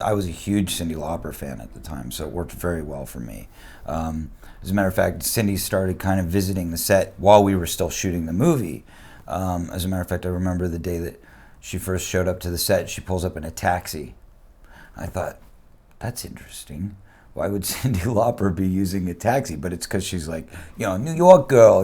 I was a huge Cyndi Lauper fan at the time, so it worked very well for me. As a matter of fact, Cindy started kind of visiting the set while we were still shooting the movie. As a matter of fact, I remember the day that she first showed up to the set. She pulls up in a taxi. I thought, that's interesting. Why would Cyndi Lauper be using a taxi? But it's because she's like, New York girl,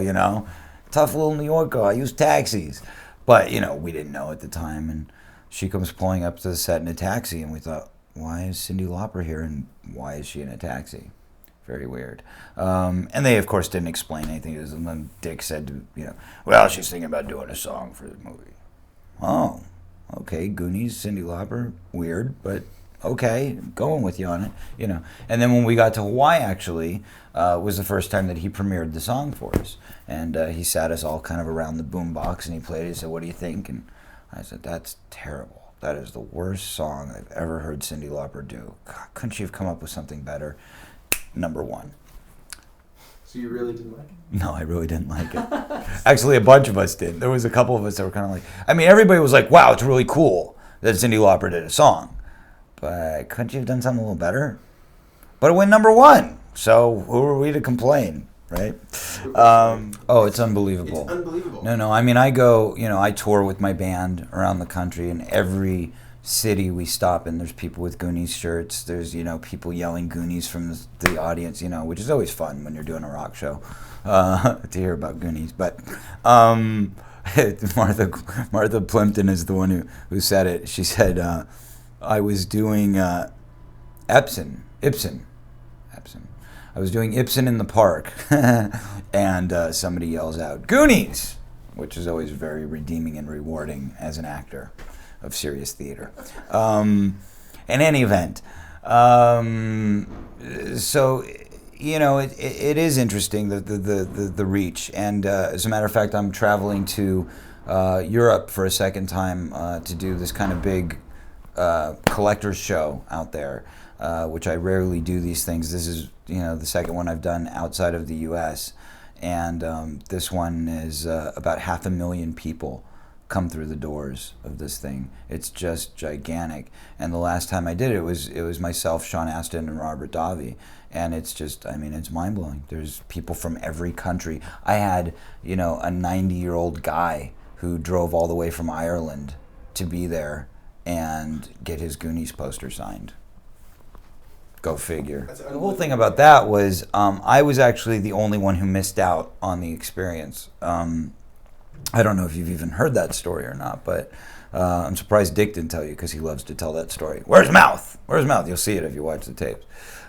tough little New York girl. I use taxis. But, we didn't know at the time. And she comes pulling up to the set in a taxi, and we thought, why is Cyndi Lauper here, and why is she in a taxi? Very weird. And they, of course, didn't explain anything. And then Dick said, well, she's thinking about doing a song for the movie. Oh, okay, Goonies, Cyndi Lauper, weird, but okay, going with you on it, And then when we got to Hawaii, actually, was the first time that he premiered the song for us. And he sat us all kind of around the boombox, and he played it. He said, what do you think? And I said, that's terrible. That is the worst song I've ever heard Cyndi Lauper do. God, couldn't she have come up with something better? Number one. So you really didn't like it? No, I really didn't like it. Actually, a bunch of us did. There was a couple of us that were kind of like, everybody was like, wow, it's really cool that Cyndi Lauper did a song. But couldn't you have done something a little better? But it went number one. So who are we to complain, right? It's unbelievable. It's unbelievable. No. I go, I tour with my band around the country, and every city we stop in, there's people with Goonies shirts. There's, people yelling Goonies from the audience, which is always fun when you're doing a rock show to hear about Goonies. But Martha Plimpton is the one who said it. She said, I was doing Ibsen. I was doing Ibsen in the park, and somebody yells out, Goonies, which is always very redeeming and rewarding as an actor of serious theater. In any event, so it is interesting the reach, and as a matter of fact, I'm traveling to Europe for a second time to do this kind of big collector's show out there, which I rarely do these things. This is the second one I've done outside of the U.S., and this one is about 500,000 people come through the doors of this thing. It's just gigantic. And the last time I did it, it was myself, Sean Astin, and Robert Davi. And it's just, it's mind-blowing. There's people from every country. I had, a 90-year-old guy who drove all the way from Ireland to be there and get his Goonies poster signed. Go figure. The whole thing about that was I was actually the only one who missed out on the experience. I don't know if you've even heard that story or not, but I'm surprised Dick didn't tell you, because he loves to tell that story. Where's Mouth? Where's Mouth? You'll see it if you watch the tapes.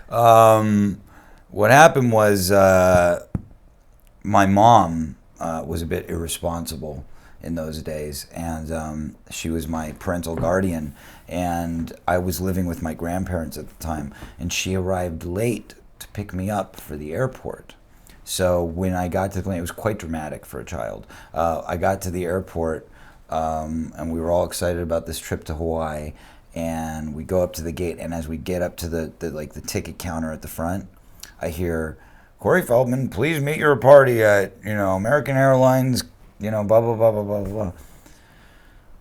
What happened was my mom was a bit irresponsible in those days, and she was my parental guardian, and I was living with my grandparents at the time, and she arrived late to pick me up for the airport. So when I got to the plane, it was quite dramatic for a child. I got to the airport, and we were all excited about this trip to Hawaii, and we go up to the gate, and as we get up to the ticket counter at the front, I hear, Corey Feldman, please meet your party at, American Airlines, blah, blah, blah, blah, blah, blah.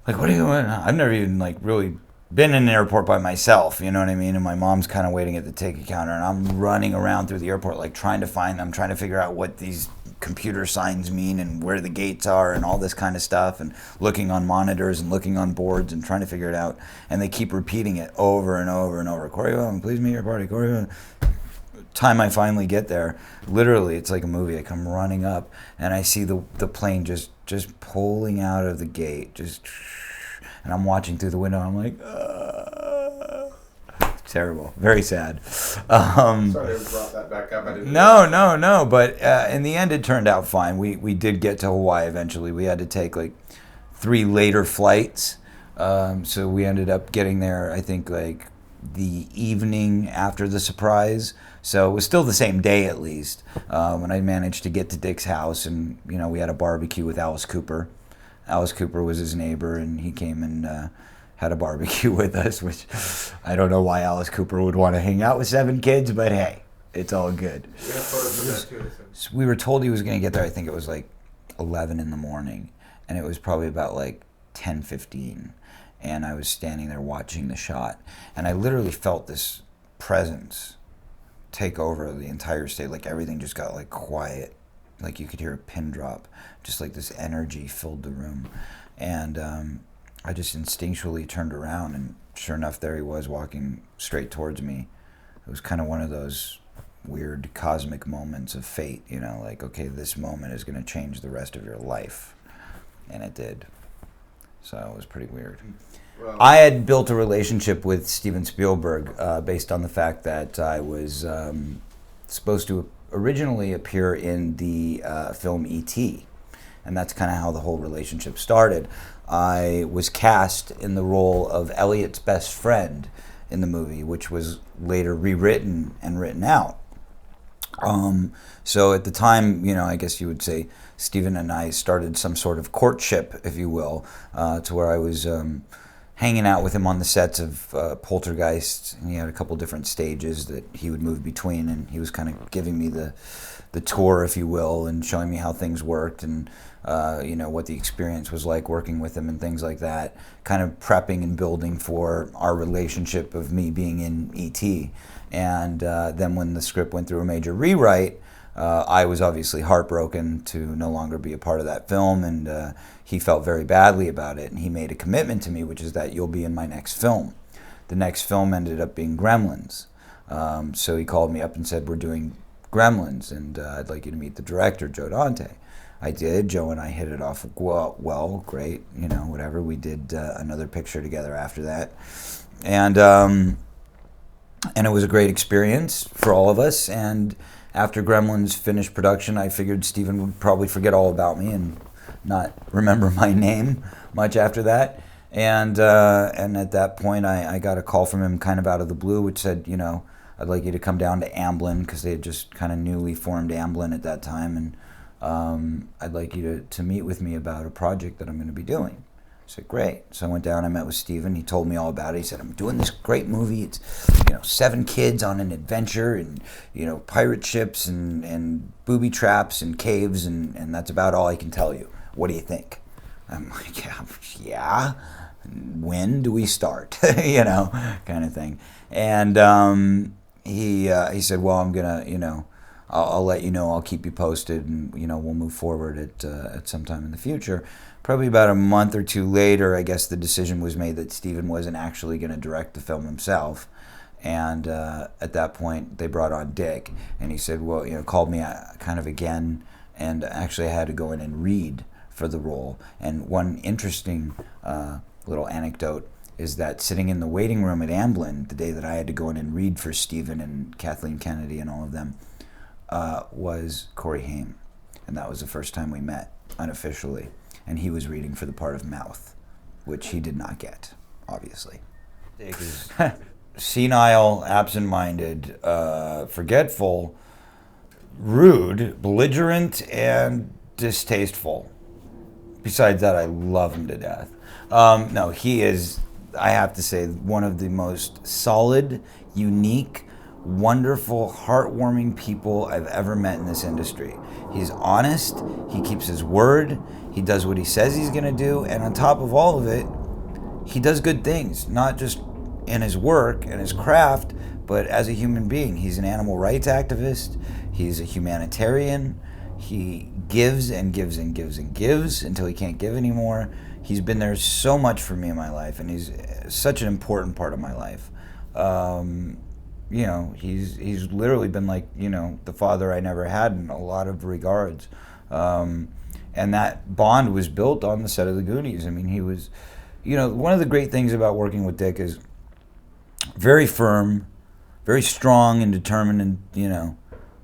Like, what are you doing? I've never even, really been in an airport by myself, you know what I mean? And my mom's kind of waiting at the ticket counter, and I'm running around through the airport, trying to find them, trying to figure out what these computer signs mean and where the gates are and all this kind of stuff, and looking on monitors and looking on boards and trying to figure it out. And they keep repeating it over and over and over. Corey, please meet your party. Corey, time I finally get there, literally, it's like a movie. I come running up, and I see the plane just pulling out of the gate, and I'm watching through the window. I'm like, terrible, very sad. Sorry I brought that back up. I didn't No. But in the end, it turned out fine. We did get to Hawaii eventually. We had to take 3 later flights, so we ended up getting there, I think, the evening after the surprise. So it was still the same day, at least, when I managed to get to Dick's house, and we had a barbecue with Alice Cooper. Alice Cooper was his neighbor, and he came and had a barbecue with us, which I don't know why Alice Cooper would want to hang out with 7 kids, but hey, it's all good. So we were told he was going to get there, I think it was 11 in the morning, and it was probably about 10:15. and I was standing there watching the shot, and I literally felt this presence take over the entire stage. Like everything just got like quiet, like you could hear a pin drop, just like this energy filled the room. And I just instinctually turned around, and sure enough, there he was walking straight towards me. It was kind of one of those weird cosmic moments of fate, you know, like, okay, this moment is going to change the rest of your life. And it did. So it was pretty weird. Well, I had built a relationship with Steven Spielberg based on the fact that I was supposed to originally appear in the film E.T., and that's kind of how the whole relationship started. I was cast in the role of Elliot's best friend in the movie, which was later rewritten and written out. So at the time, you know, I guess you would say Steven and I started some sort of courtship, if you will, to where I was hanging out with him on the sets of Poltergeist, and he had a couple different stages that he would move between, and he was kind of giving me the tour, if you will, and showing me how things worked, and you know, what the experience was like working with him and things like that, kind of prepping and building for our relationship of me being in E.T. And then when the script went through a major rewrite, I was obviously heartbroken to no longer be a part of that film, and he felt very badly about it, and he made a commitment to me, which is that you'll be in my next film. The next film ended up being Gremlins. So he called me up and said, we're doing Gremlins, and I'd like you to meet the director, Joe Dante. I did. Joe and I hit it off well, great, you know, whatever. We did another picture together after that. And it was a great experience for all of us. And after Gremlins finished production, I figured Steven would probably forget all about me and not remember my name much after that. And at that point, I got a call from him kind of out of the blue, which said, you know, I'd like you to come down to Amblin, because they had just kind of newly formed Amblin at that time. And I'd like you to meet with me about a project that I'm going to be doing. I said, great. So I went down, I met with Steven. He told me all about it. He said, I'm doing this great movie. It's, you know, 7 kids on an adventure, and, you know, pirate ships and booby traps and caves, and that's about all I can tell you. What do you think? I'm like, yeah. When do we start? You know, kind of thing. And he said, well, I'm going to, you know, I'll let you know. I'll keep you posted, and, you know, we'll move forward at some time in the future. Probably about a month or two later, I guess the decision was made that Steven wasn't actually going to direct the film himself. And at that point, they brought on Dick, and he said, well, you know, called me kind of again, and actually I had to go in and read for the role. And one interesting little anecdote is that sitting in the waiting room at Amblin the day that I had to go in and read for Steven and Kathleen Kennedy and all of them, was Corey Haim, and that was the first time we met unofficially, and he was reading for the part of Mouth, which he did not get, obviously. Senile, absent-minded, forgetful, rude, belligerent, and distasteful. Besides that, I love him to death. No, he is, I have to say, one of the most solid, unique, wonderful, heartwarming people I've ever met in this industry. He's honest, he keeps his word, he does what he says he's going to do, and on top of all of it, he does good things, not just in his work and his craft, but as a human being. He's an animal rights activist, he's a humanitarian, he gives and gives and gives and gives until he can't give anymore. He's been there so much for me in my life, and he's such an important part of my life. You know, he's literally been like, you know, the father I never had in a lot of regards. And that bond was built on the set of the Goonies. I mean, he was, you know, one of the great things about working with Dick is very firm, very strong and determined in, you know,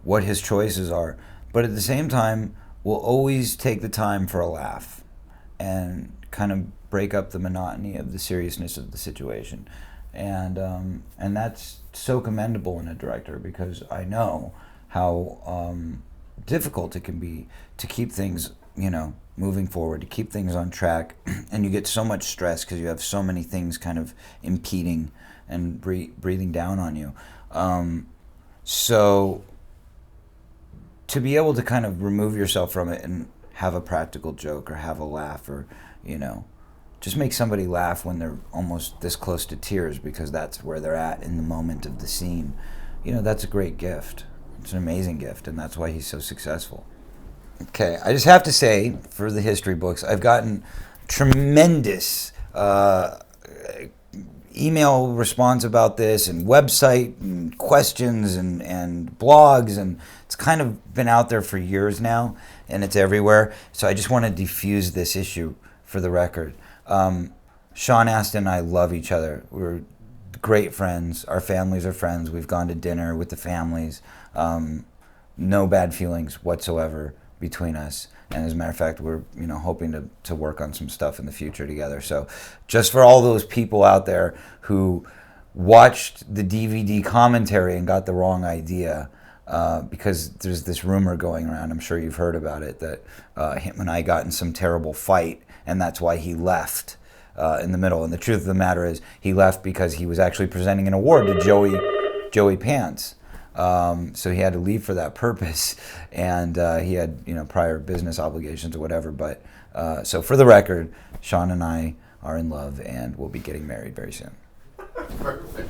what his choices are. But at the same time, will always take the time for a laugh and kind of break up the monotony of the seriousness of the situation. And that's so commendable in a director, because I know how difficult it can be to keep things, you know, moving forward, to keep things on track, and you get so much stress because you have so many things kind of impeding and breathing down on you. So to be able to kind of remove yourself from it and have a practical joke or have a laugh, or, you know, just make somebody laugh when they're almost this close to tears because that's where they're at in the moment of the scene. That's a great gift. It's an amazing gift, and that's why he's so successful. Okay, I just have to say, for the history books, I've gotten tremendous email response about this, and website and questions and blogs, and it's kind of been out there for years now, and it's everywhere. So I just want to diffuse this issue for the record. Sean Astin and I love each other. We're great friends. Our families are friends. We've gone to dinner with the families. No bad feelings whatsoever between us. And as a matter of fact, we're hoping to work on some stuff in the future together. So just for all those people out there who watched the DVD commentary and got the wrong idea, because there's this rumor going around, I'm sure you've heard about it, that him and I got in some terrible fight, and that's why he left in the middle. And the truth of the matter is, he left because he was actually presenting an award to Joey Pants. So he had to leave for that purpose, and he had prior business obligations or whatever. But so for the record, Sean and I are in love, and we'll be getting married very soon. Perfect.